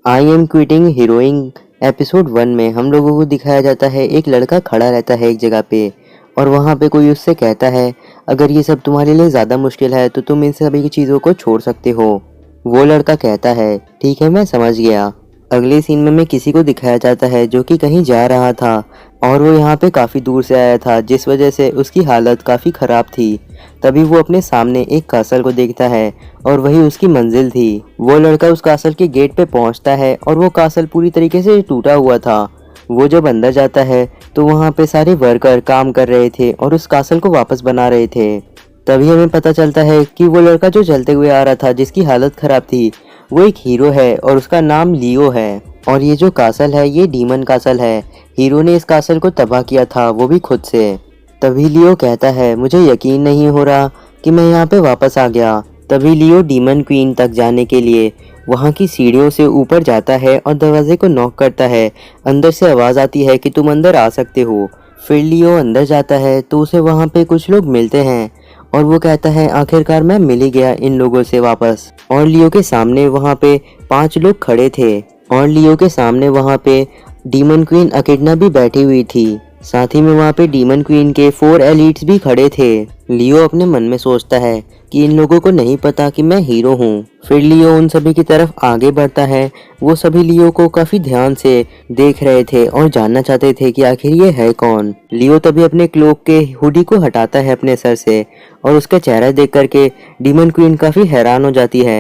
I am quitting हीरोइंग episode 1 में हम लोगों को दिखाया जाता है एक लड़का खड़ा रहता है एक जगह पे और वहाँ पे कोई उससे कहता है अगर ये सब तुम्हारे लिए ज़्यादा मुश्किल है तो तुम इन सभी की चीज़ों को छोड़ सकते हो। वो लड़का कहता है ठीक है मैं समझ गया। अगले सीन में किसी को दिखाया जाता है जो कि कहीं जा रहा था और वो यहाँ पे काफ़ी दूर से आया था जिस वजह से उसकी हालत काफ़ी ख़राब थी। तभी वो अपने सामने एक कासल को देखता है और वही उसकी मंजिल थी। वो लड़का उस कासल के गेट पे पहुंचता है और वो कासल पूरी तरीके से टूटा हुआ था। वो जब अंदर जाता है तो वहाँ पे सारे वर्कर काम कर रहे थे और उस कासल को वापस बना रहे थे। तभी हमें पता चलता है कि वो लड़का जो चलते हुए आ रहा था जिसकी हालत खराब थी वो एक हीरो है और उसका नाम लियो है। और ये जो कासल है ये डीमन कासल है। हीरो ने इस कासल को तबाह किया था वो भी खुद से। तभी लियो कहता है मुझे यकीन नहीं हो रहा कि मैं यहाँ पे वापस आ गया। तभी लियो डीमन क्वीन तक जाने के लिए वहाँ की सीढ़ियों से ऊपर जाता है और दरवाजे को नॉक करता है। अंदर से आवाज़ आती है कि तुम अंदर आ सकते हो। फिर लियो अंदर जाता है तो उसे वहाँ पे कुछ लोग मिलते हैं और वो कहता है आखिरकार मैं मिल ही गया इन लोगों से वापस। और लियो के सामने वहाँ पे 5 लोग खड़े थे और लियो के सामने वहाँ पे डीमन क्वीन अकेडना भी बैठी हुई थी। साथ ही में वहाँ पे डीमन क्वीन के 4 एलिट्स भी खड़े थे। लियो अपने मन में सोचता है कि इन लोगों को नहीं पता कि मैं हीरो हूँ। फिर लियो उन सभी की तरफ आगे बढ़ता है। वो सभी लियो को काफी ध्यान से देख रहे थे और जानना चाहते थे कि आखिर ये है कौन। लियो तभी अपने क्लोक के हुडी को हटाता है अपने सर से और उसका चेहरा देख करके डीमन क्वीन काफी हैरान हो जाती है।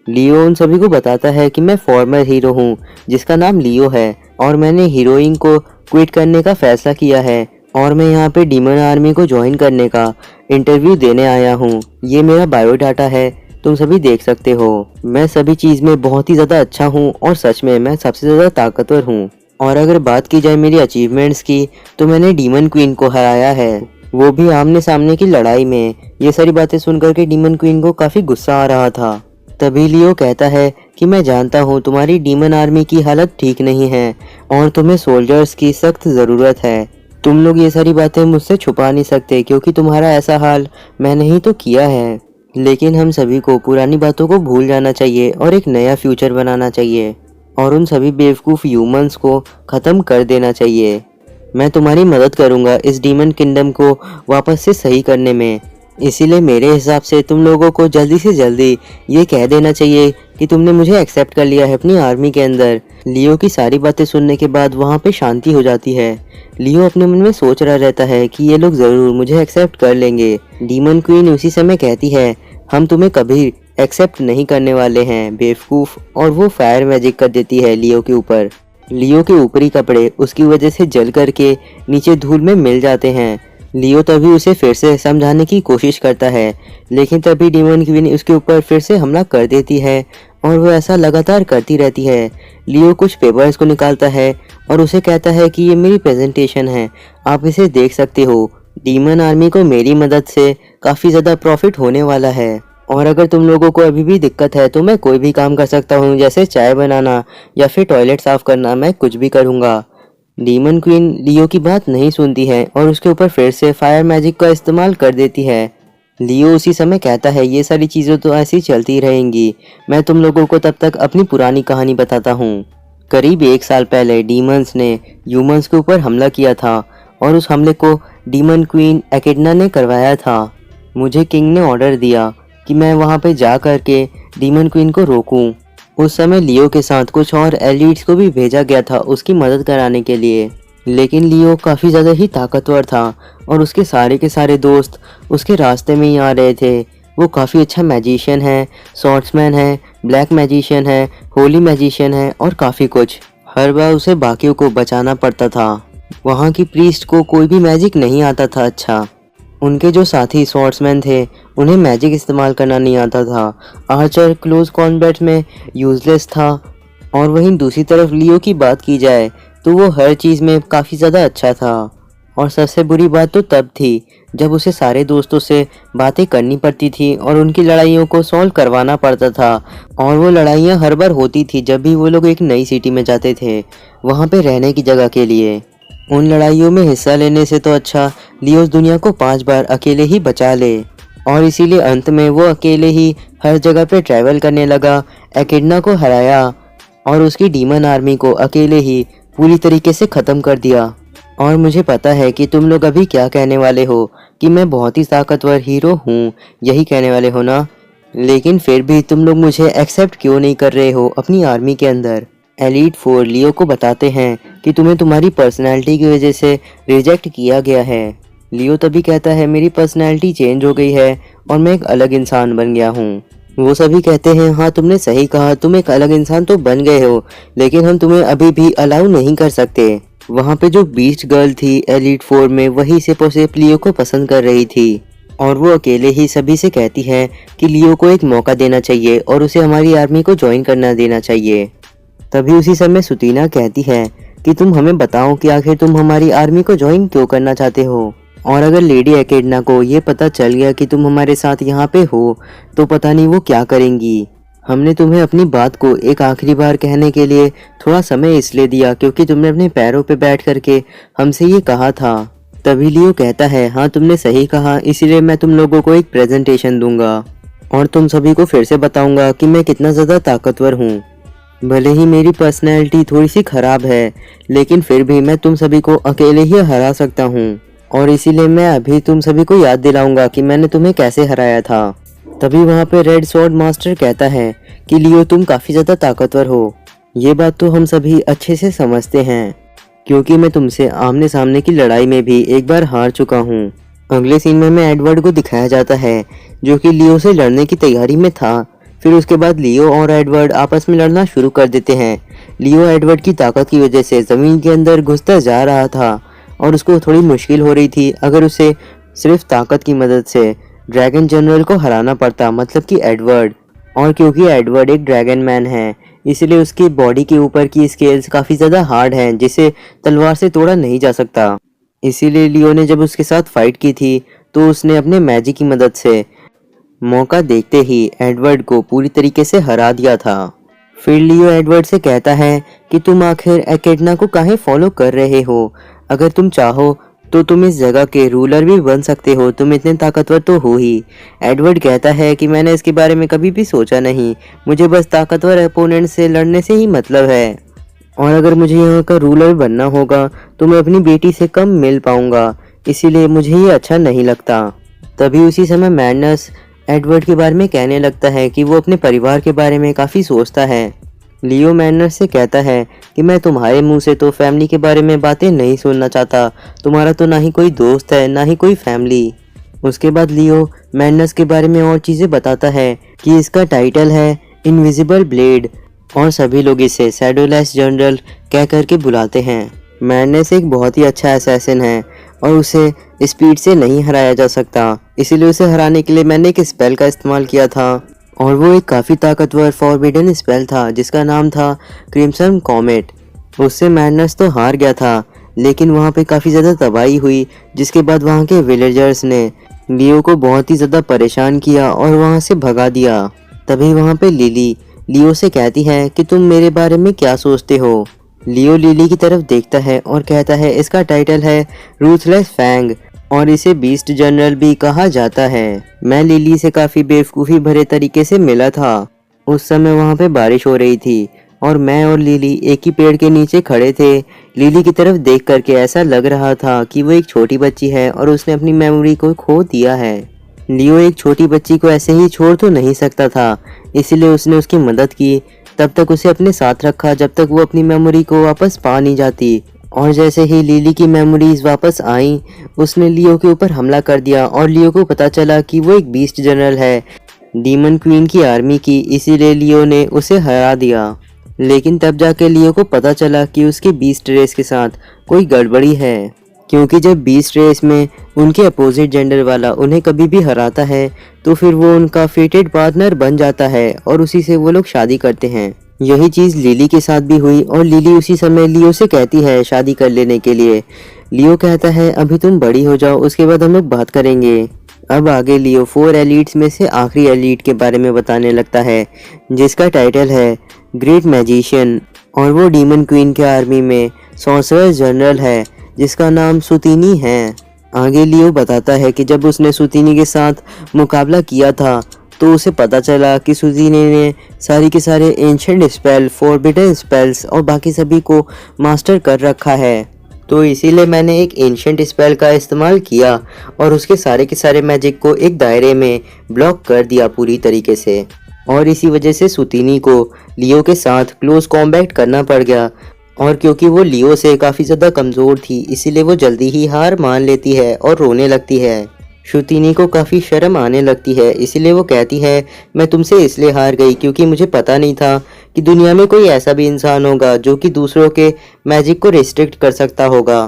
लियो उन सभी को बताता है कि मैं फॉर्मर हीरो हूँ जिसका नाम लियो है और मैंने हीरोइन को क्विट करने का फैसला किया है और मैं यहाँ पे डीमन आर्मी को ज्वाइन करने का इंटरव्यू देने आया हूँ। ये मेरा बायोडाटा है, तुम सभी देख सकते हो। मैं सभी चीज़ में बहुत ही ज़्यादा अच्छा हूँ और सच में मैं सबसे ज़्यादा ताकतवर हूँ। और अगर बात की जाए मेरी अचीवमेंट्स की तो मैंने डीमन क्वीन को हराया है, वो भी आमने सामने की लड़ाई में। ये सारी बातें सुनकर के डीमन क्वीन को काफ़ी गुस्सा आ रहा था। तभी लियो कहता है कि मैं जानता हूँ तुम्हारी डीमन आर्मी की हालत ठीक नहीं है और तुम्हें सोल्जर्स की सख्त ज़रूरत है। तुम लोग ये सारी बातें मुझसे छुपा नहीं सकते क्योंकि तुम्हारा ऐसा हाल मैंने ही तो किया है। लेकिन हम सभी को पुरानी बातों को भूल जाना चाहिए और एक नया फ्यूचर बनाना चाहिए और उन सभी बेवकूफ़ ह्यूमंस को ख़त्म कर देना चाहिए। मैं तुम्हारी मदद करूँगा इस डीमन किंगडम को वापस से सही करने में। इसीलिए मेरे हिसाब से तुम लोगों को जल्दी से जल्दी ये कह देना चाहिए कि तुमने मुझे एक्सेप्ट कर लिया है अपनी आर्मी के अंदर। लियो की सारी बातें सुनने के बाद वहाँ पे शांति हो जाती है। लियो अपने मन में सोच रहा रहता है कि ये लोग ज़रूर मुझे एक्सेप्ट कर लेंगे। डीमन क्वीन उसी समय कहती है हम तुम्हें कभी एक्सेप्ट नहीं करने वाले हैं बेवकूफ़, और वो फायर मैजिक कर देती है लियो के ऊपर। लियो के ऊपरी कपड़े उसकी वजह से जल करके नीचे धूल में मिल जाते हैं। लियो तभी उसे फिर से समझाने की कोशिश करता है लेकिन तभी डीमन क्वीन उसके ऊपर फिर से हमला कर देती है और वो ऐसा लगातार करती रहती है। लियो कुछ पेपर्स को निकालता है और उसे कहता है कि ये मेरी प्रेजेंटेशन है, आप इसे देख सकते हो। डीमन आर्मी को मेरी मदद से काफ़ी ज़्यादा प्रॉफिट होने वाला है और अगर तुम लोगों को अभी भी दिक्कत है तो मैं कोई भी काम कर सकता हूँ, जैसे चाय बनाना या फिर टॉयलेट साफ़ करना, मैं कुछ भी करूँगा। डीमन क्वीन लियो की बात नहीं सुनती है और उसके ऊपर फिर से फायर मैजिक का इस्तेमाल कर देती है। लियो उसी समय कहता है ये सारी चीज़ें तो ऐसी चलती रहेंगी, मैं तुम लोगों को तब तक अपनी पुरानी कहानी बताता हूँ। करीब 1 साल पहले डीमंस ने ह्यूमंस के ऊपर हमला किया था और उस हमले को डीमन क्वीन एकेडना ने करवाया था। मुझे किंग ने ऑर्डर दिया कि मैं वहाँ पे जा करके डीमन क्वीन को रोकूं। उस समय लियो के साथ कुछ और एलिट्स को भी भेजा गया था उसकी मदद कराने के लिए, लेकिन लियो काफ़ी ज़्यादा ही ताकतवर था और उसके सारे के सारे दोस्त उसके रास्ते में ही आ रहे थे। वो काफ़ी अच्छा मैजिशियन है, सॉर्ट्समैन है, ब्लैक मैजिशियन है, होली मैजिशियन है और काफ़ी कुछ। हर बार उसे बाकियों को बचाना पड़ता था। वहाँ की प्रीस्ट को कोई भी मैजिक नहीं आता था अच्छा। उनके जो साथी स्वॉर्ड्समैन थे उन्हें मैजिक इस्तेमाल करना नहीं आता था। आर्चर क्लोज कॉम्बैट में यूजलेस था और वहीं दूसरी तरफ लियो की बात की जाए तो वो हर चीज़ में काफ़ी ज़्यादा अच्छा था। और सबसे बुरी बात तो तब थी जब उसे सारे दोस्तों से बातें करनी पड़ती थी और उनकी लड़ाइयों को सॉल्व करवाना पड़ता था। और वो लड़ाइयाँ हर बार होती थी जब भी वो लोग एक नई सिटी में जाते थे वहाँ पे रहने की जगह के लिए। उन लड़ाइयों में हिस्सा लेने से तो अच्छा लियो इस दुनिया को 5 बार अकेले ही बचा ले। और इसीलिए अंत में वो अकेले ही हर जगह पे ट्रैवल करने लगा, एकेडना को हराया और उसकी डीमन आर्मी को अकेले ही पूरी तरीके से ख़त्म कर दिया। और मुझे पता है कि तुम लोग अभी क्या कहने वाले हो कि मैं बहुत ही ताकतवर हीरो हूँ, यही कहने वाले हो ना। लेकिन फिर भी तुम लोग मुझे एक्सेप्ट क्यों नहीं कर रहे हो अपनी आर्मी के अंदर। एलीट फोर लियो को बताते हैं कि तुम्हें तुम्हारी पर्सनैलिटी की वजह से रिजेक्ट किया गया है। लियो तभी कहता है मेरी पर्सनैलिटी चेंज हो गई है और मैं एक अलग इंसान बन गया हूँ। वो सभी कहते हैं हाँ तुमने सही कहा, तुम एक अलग इंसान तो बन गए हो, लेकिन हम तुम्हें अभी भी अलाउ नहीं कर सकते। वहाँ पे जो बीस्ट गर्ल थी एलीट फोर में, वही से सिर्फ लियो को पसंद कर रही थी और वो अकेले ही सभी से कहती है कि लियो को एक मौका देना चाहिए और उसे हमारी आर्मी को ज्वाइन करना देना चाहिए। तभी उसी समय सुतीना कहती है कि तुम हमें बताओ कि आखिर तुम हमारी आर्मी को ज्वाइन क्यों करना चाहते हो, और अगर लेडी एकेडना को ये पता चल गया कि तुम हमारे साथ यहाँ पे हो तो पता नहीं वो क्या करेंगी। हमने तुम्हें अपनी बात को एक आखिरी बार कहने के लिए थोड़ा समय इसलिए दिया क्योंकि तुमने अपने पैरों पे बैठ करके हमसे ये कहा था। तभी लियो कहता है हाँ तुमने सही कहा, इसीलिए मैं तुम लोगों को एक प्रेजेंटेशन दूंगा और तुम सभी को फिर से बताऊंगा कि मैं कितना ज़्यादा ताकतवर हूँ। भले ही मेरी पर्सनैलिटी थोड़ी सी खराब है, लेकिन फिर भी मैं तुम सभी को अकेले ही हरा सकता हूँ और इसीलिए मैं अभी तुम सभी को याद दिलाऊंगा कि मैंने तुम्हें कैसे हराया था। तभी वहाँ पे रेड स्वॉर्ड मास्टर कहता है कि लियो तुम काफ़ी ज़्यादा ताकतवर हो। ये बात तो हम सभी अच्छे से समझते हैं क्योंकि मैं तुमसे आमने सामने की लड़ाई में भी एक बार हार चुका हूँ। अगले सीन में हमें एडवर्ड को दिखाया जाता है जो कि लियो से लड़ने की तैयारी में था। फिर उसके बाद लियो और एडवर्ड आपस में लड़ना शुरू कर देते हैं। लियो एडवर्ड की ताकत की वजह से ज़मीन के अंदर घुसता जा रहा था और उसको थोड़ी मुश्किल हो रही थी अगर उसे सिर्फ ताकत की मदद से ड्रैगन जनरल को हराना पड़ता, मतलब कि एडवर्ड। और क्योंकि एडवर्ड एक ड्रैगन मैन है इसलिए उसकी बॉडी के ऊपर की स्केल्स काफ़ी ज़्यादा हार्ड हैं जिसे तलवार से तोड़ा नहीं जा सकता। इसीलिए लियो ने जब उसके साथ फाइट की थी तो उसने अपने मैजिक की मदद से मौका देखते ही एडवर्ड को पूरी तरीके से हरा दिया था। फिर लियो एडवर्ड से कहता है कि तुम आखिर एकेडना को काहे फॉलो कर रहे हो, अगर तुम चाहो तो तुम इस जगह के रूलर भी बन सकते हो, तुम इतने ताकतवर तो हो ही। एडवर्ड कहता है कि मैंने इसके बारे में कभी भी सोचा नहीं, मुझे बस ताकतवर अपोनेंट से लड़ने से ही मतलब है और अगर मुझे यहाँ का रूलर बनना होगा तो मैं अपनी बेटी से कम मिल पाऊंगा, इसीलिए मुझे ये अच्छा नहीं लगता। तभी उसी समय मैडनस एडवर्ड के बारे में कहने लगता है कि वो अपने परिवार के बारे में काफ़ी सोचता है। लियो मैडनस से कहता है कि मैं तुम्हारे मुंह से तो फैमिली के बारे में बातें नहीं सुनना चाहता, तुम्हारा तो ना ही कोई दोस्त है ना ही कोई फैमिली। उसके बाद लियो मैडनस के बारे में और चीज़ें बताता है कि इसका टाइटल है इनविजिबल ब्लेड और सभी लोग इसे शैडोलेस जनरल कह करके बुलाते हैं। मैडनेस एक बहुत ही अच्छा असैसिन है और उसे स्पीड से नहीं हराया जा सकता, इसीलिए उसे हराने के लिए मैंने एक स्पेल का इस्तेमाल किया था और वो एक काफ़ी ताकतवर फॉरबिडन स्पेल था जिसका नाम था क्रिम्सन कॉमेट। उससे मैडनेस तो हार गया था लेकिन वहाँ पे काफ़ी ज़्यादा तबाही हुई जिसके बाद वहाँ के विलेजर्स ने लियो को बहुत ही ज़्यादा परेशान किया और वहाँ से भगा दिया। तभी वहाँ पे लिली लियो से कहती है कि तुम मेरे बारे में क्या सोचते हो। लियो लिली की तरफ देखता है और कहता है इसका टाइटल है रूथलेस फैंग और इसे बीस्ट जनरल भी कहा जाता है। मैं लिली से काफ़ी बेवकूफ़ी भरे तरीके से मिला था। उस समय वहाँ पे बारिश हो रही थी और मैं और लिली एक ही पेड़ के नीचे खड़े थे। लिली की तरफ देख करके ऐसा लग रहा था कि वो एक छोटी बच्ची है और उसने अपनी मेमोरी को खो दिया है। लियो एक छोटी बच्ची को ऐसे ही छोड़ तो नहीं सकता था, इसलिए उसने उसकी मदद की। तब तक उसे अपने साथ रखा जब तक वो अपनी मेमोरी को वापस पा नहीं जाती। और जैसे ही लिली की मेमोरीज वापस आई उसने लियो के ऊपर हमला कर दिया और लियो को पता चला कि वो एक बीस्ट जनरल है डीमन क्वीन की आर्मी की, इसीलिए लियो ने उसे हरा दिया। लेकिन तब जाके लियो को पता चला कि उसके बीस्ट रेस के साथ कोई गड़बड़ी है, क्योंकि जब बीस्ट रेस में उनके अपोजिट जेंडर वाला उन्हें कभी भी हराता है तो फिर वो उनका फेटेड पार्टनर बन जाता है और उसी से वो लोग शादी करते हैं। यही चीज़ लिली के साथ भी हुई और लिली उसी समय लियो से कहती है शादी कर लेने के लिए। लियो कहता है अभी तुम बड़ी हो जाओ, उसके बाद हम लोग बात करेंगे। अब आगे लियो 4 एलिट्स में से आखिरी एलिट के बारे में बताने लगता है जिसका टाइटल है ग्रेट मैजिशियन और वो डीमन क्वीन के आर्मी में सॉर्सरर जनरल है जिसका नाम सुतीनी है। आगे लियो बताता है कि जब उसने सुतीनी के साथ मुकाबला किया था तो उसे पता चला कि सुतीनी ने सारी के सारे एंशिएंट स्पेल, फॉरबिडन स्पेल्स और बाकी सभी को मास्टर कर रखा है। तो इसीलिए मैंने एक एंशिएंट स्पेल का इस्तेमाल किया और उसके सारे के सारे मैजिक को एक दायरे में ब्लॉक कर दिया पूरी तरीके से। और इसी वजह से सुतीनी को लियो के साथ क्लोज कॉम्बैट करना पड़ गया। और क्योंकि वो लियो से काफ़ी ज़्यादा कमज़ोर थी, इसीलिए वो जल्दी ही हार मान लेती है और रोने लगती है। सुतीनी को काफ़ी शर्म आने लगती है, इसीलिए वो कहती है मैं तुमसे इसलिए हार गई क्योंकि मुझे पता नहीं था कि दुनिया में कोई ऐसा भी इंसान होगा जो कि दूसरों के मैजिक को रिस्ट्रिक्ट कर सकता होगा।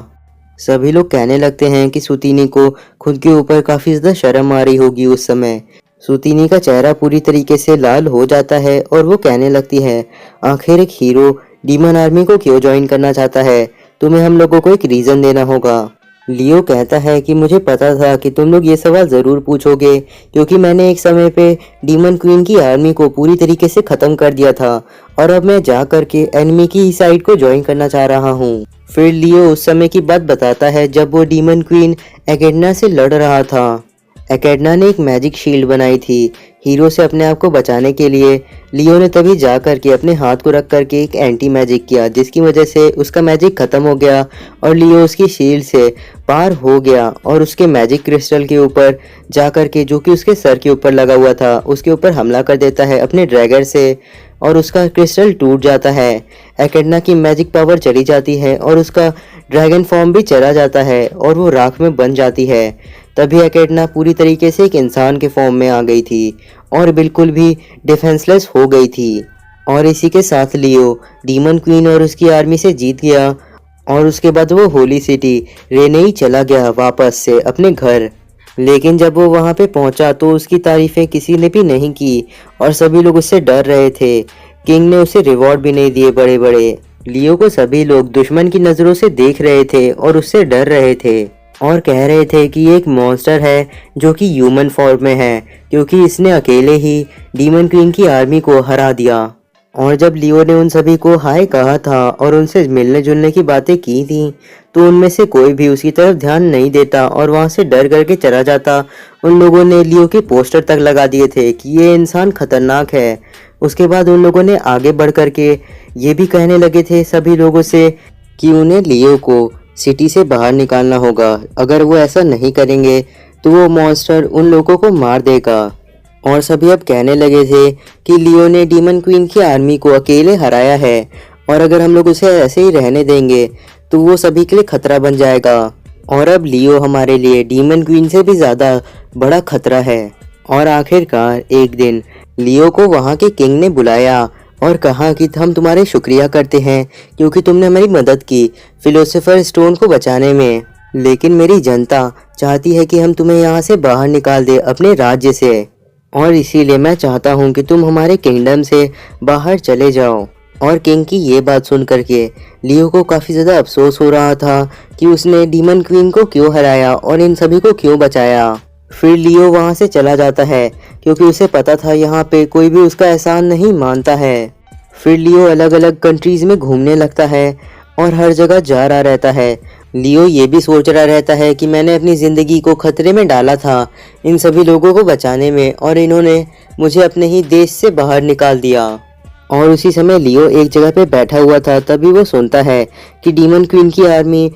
सभी लोग कहने लगते हैं कि सुतीनी को खुद के ऊपर काफ़ी ज़्यादा शर्म आ रही होगी उस समय। सुतीनी का चेहरा पूरी तरीके से लाल हो जाता है और वो कहने लगती है आखिर एक हीरो डीमन आर्मी को क्यों ज्वाइन करना चाहता है, तुम्हें हम लोगों को एक रीज़न देना होगा। लियो कहता है कि मुझे पता था कि तुम लोग ये सवाल ज़रूर पूछोगे क्योंकि मैंने एक समय पे डीमन क्वीन की आर्मी को पूरी तरीके से ख़त्म कर दिया था और अब मैं जा कर के एनिमी की साइड को ज्वाइन करना चाह रहा हूँ। फिर लियो उस समय की बात बताता है जब वो डीमन क्वीन एकेडना से लड़ रहा था। एकेडना ने एक मैजिक शील्ड बनाई थी हीरो से अपने आप को बचाने के लिए। लियो ने तभी जा करके अपने हाथ को रख करके एक एंटी मैजिक किया जिसकी वजह से उसका मैजिक खत्म हो गया और लियो उसकी शील्ड से पार हो गया और उसके मैजिक क्रिस्टल के ऊपर जा करके, जो कि उसके सर के ऊपर लगा हुआ था, उसके ऊपर हमला कर देता है अपने ड्रैगर से और उसका क्रिस्टल टूट जाता है। एकेडना की मैजिक पावर चली जाती है और उसका ड्रैगन फॉर्म भी चला जाता है और वो राख में बन जाती है। तभी एकेडना पूरी तरीके से एक इंसान के फॉर्म में आ गई थी और बिल्कुल भी डिफेंसलेस हो गई थी। और इसी के साथ लियो डीमन क्वीन और उसकी आर्मी से जीत गया और उसके बाद वो होली सिटी रेनेई चला गया वापस से अपने घर। लेकिन जब वो वहाँ पे पहुँचा तो उसकी तारीफ़ें किसी ने भी नहीं की और सभी लोग उससे डर रहे थे। किंग ने उसे रिवॉर्ड भी नहीं दिए बड़े बड़े। लियो को सभी लोग दुश्मन की नज़रों से देख रहे थे और उससे डर रहे थे और कह रहे थे कि ये एक मॉन्स्टर है जो कि ह्यूमन फॉर्म में है क्योंकि इसने अकेले ही डीमन क्वीन की आर्मी को हरा दिया। और जब लियो ने उन सभी को हाय कहा था और उनसे मिलने जुलने की बातें की थी तो उनमें से कोई भी उसकी तरफ ध्यान नहीं देता और वहां से डर करके चला जाता। उन लोगों ने लियो के पोस्टर तक लगा दिए थे कि ये इंसान खतरनाक है। उसके बाद उन लोगों ने आगे बढ़ करके ये भी कहने लगे थे सभी लोगों से कि उन्हें लियो को सिटी से बाहर निकालना होगा। अगर वो ऐसा नहीं करेंगे तो वो मॉन्स्टर उन लोगों को मार देगा। और सभी अब कहने लगे थे कि लियो ने डीमन क्वीन की आर्मी को अकेले हराया है और अगर हम लोग उसे ऐसे ही रहने देंगे तो वो सभी के लिए खतरा बन जाएगा और अब लियो हमारे लिए डीमन क्वीन से भी ज़्यादा बड़ा खतरा है। और आखिरकार एक दिन लियो को वहाँ के किंग ने बुलाया और कहा कि हम तुम्हारे शुक्रिया करते हैं क्योंकि तुमने हमारी मदद की फिलोसोफर स्टोन को बचाने में, लेकिन मेरी जनता चाहती है कि हम तुम्हें यहाँ से बाहर निकाल दें अपने राज्य से और इसीलिए मैं चाहता हूँ कि तुम हमारे किंगडम से बाहर चले जाओ। और किंग की ये बात सुन करके लियो को काफ़ी ज़्यादा अफसोस हो रहा था कि उसने डीमन क्वीन को क्यों हराया और इन सभी को क्यों बचाया। फिर लियो वहाँ से चला जाता है क्योंकि उसे पता था यहाँ पे कोई भी उसका एहसान नहीं मानता है। फिर लियो अलग अलग कंट्रीज़ में घूमने लगता है और हर जगह जा रहा रहता है। लियो ये भी सोच रहा रहता है कि मैंने अपनी ज़िंदगी को खतरे में डाला था इन सभी लोगों को बचाने में और इन्होंने मुझे अपने ही देश से बाहर निकाल दिया। और उसी समय लियो एक जगह पे बैठा हुआ था, तभी वो सुनता है कि डीमन क्वीन की आर्मी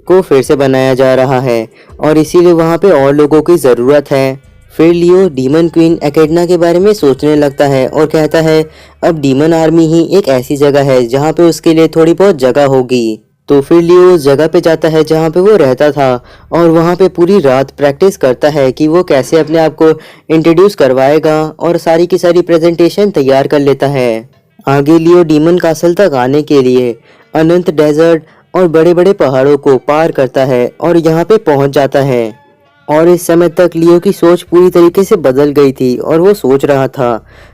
को फिर से बनाया जा रहा है और इसीलिए वहाँ पे और लोगों की ज़रूरत है। फिर लियो डीमन क्वीन एकेडना के बारे में सोचने लगता है और कहता है अब डीमन आर्मी ही एक ऐसी जगह है जहाँ पे उसके लिए थोड़ी बहुत जगह होगी। तो फिर लियो उस जगह पे जाता है जहाँ पे वो रहता था और वहाँ पे पूरी रात प्रैक्टिस करता है कि वो कैसे अपने आप को इंट्रोड्यूस करवाएगा और सारी की सारी प्रेजेंटेशन तैयार कर लेता है। आगे लियो डीमन कासल तक आने के लिए अनंत डेजर्ट और बड़े बड़े पहाड़ों को पार करता है और यहाँ पे पहुँच जाता है। और इस समय तक लियो की सोच पूरी तरीके से बदल गई थी और वो सोच रहा था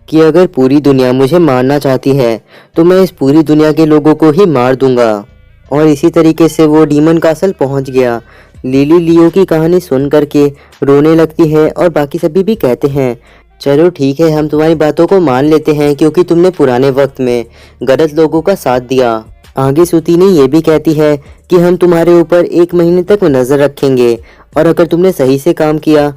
कि अगर पूरी दुनिया मुझे मारना चाहती है तो मैं इस पूरी दुनिया के लोगों को ही मार दूंगा। और इसी तरीके से वो डीमन कासल पहुंच गया। लिली लियो की कहानी सुन करके रोने लगती है और बाकी सभी भी कहते हैं चलो ठीक है, हम तुम्हारी बातों को मान लेते हैं क्योंकि तुमने पुराने वक्त में गलत लोगों का साथ दिया। आगे सुतीनी ये भी कहती है कि हम तुम्हारे ऊपर 1 महीने तक नज़र रखेंगे और अगर तुमने सही से काम किया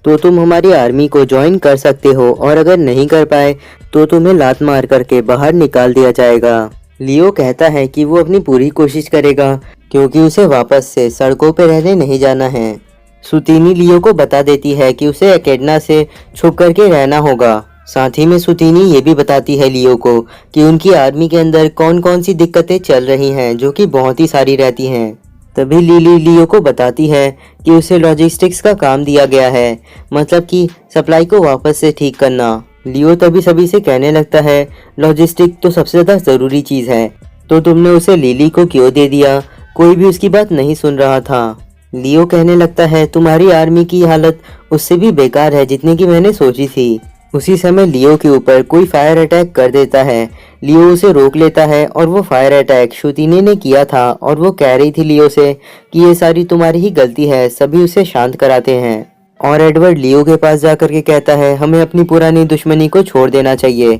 तो तुम हमारी आर्मी को ज्वाइन कर सकते हो, और अगर नहीं कर पाए तो तुम्हें लात मार करके बाहर निकाल दिया जाएगा। लियो कहता है कि वो अपनी पूरी कोशिश करेगा, क्योंकि उसे वापस से सड़कों पर रहने नहीं जाना है। सुतीनी लियो को बता देती है कि उसे एकेडना से छुप करके रहना होगा। साथ ही में सुतीनी ये भी बताती है लियो को कि उनकी आर्मी के अंदर कौन कौन सी दिक्कतें चल रही हैं, जो कि बहुत ही सारी रहती हैं। तभी लिली लियो को बताती है कि उसे लॉजिस्टिक्स का काम दिया गया है, मतलब कि सप्लाई को वापस से ठीक करना। लियो तभी सभी से कहने लगता है, लॉजिस्टिक तो सबसे ज़्यादा ज़रूरी चीज़ है, तो तुमने उसे लिली को क्यों दे दिया? कोई भी उसकी बात नहीं सुन रहा था। लियो कहने लगता है, तुम्हारी आर्मी की हालत उससे भी बेकार है जितनी की मैंने सोची थी। उसी समय लियो के ऊपर कोई फायर अटैक कर देता है। लियो उसे रोक लेता है, और वो फायर अटैक शुतिनी ने किया था, और वो कह रही थी लियो से कि ये सारी तुम्हारी ही गलती है। सभी उसे शांत कराते हैं, और एडवर्ड लियो के पास जाकर के कहता है, हमें अपनी पुरानी दुश्मनी को छोड़ देना चाहिए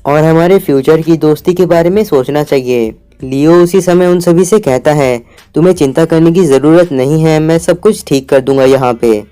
और हमारे फ्यूचर की दोस्ती के बारे में सोचना चाहिए। लियो उसी समय उन सभी से कहता है, तुम्हें चिंता करने की ज़रूरत नहीं है, मैं सब कुछ ठीक कर दूंगा यहाँ पे।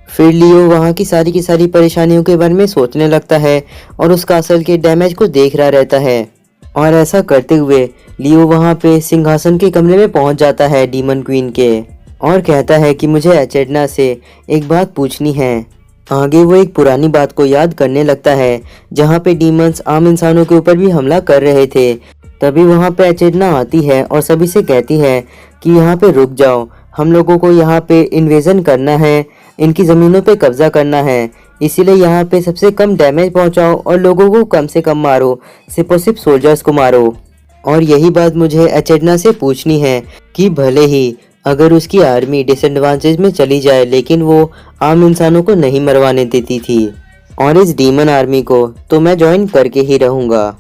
फिर लियो वहाँ की सारी परेशानियों के बारे में सोचने लगता है, और उस कासल के डैमेज को देख रहा रहता है। और ऐसा करते हुए लियो वहाँ पे सिंहासन के कमरे में पहुँच जाता है डीमन क्वीन के, और कहता है कि मुझे एचेडना से एक बात पूछनी है। आगे वो एक पुरानी बात को याद करने लगता है, जहाँ पे डीमंस आम इंसानों के ऊपर भी हमला कर रहे थे। तभी वहाँ पे एचेडना आती है और सभी से कहती है कि यहाँ पे रुक जाओ, हम लोगों को यहाँ पे इन्वेजन करना है, इनकी ज़मीनों पे कब्जा करना है, इसीलिए यहाँ पे सबसे कम डैमेज पहुँचाओ और लोगों को कम से कम मारो, सिर्फ और सिर्फ सोल्जर्स को मारो। और यही बात मुझे एचेडना से पूछनी है कि भले ही अगर उसकी आर्मी डिसएडवांटेज में चली जाए, लेकिन वो आम इंसानों को नहीं मरवाने देती थी, और इस डीमन आर्मी को तो मैं ज्वाइन करके ही रहूँगा।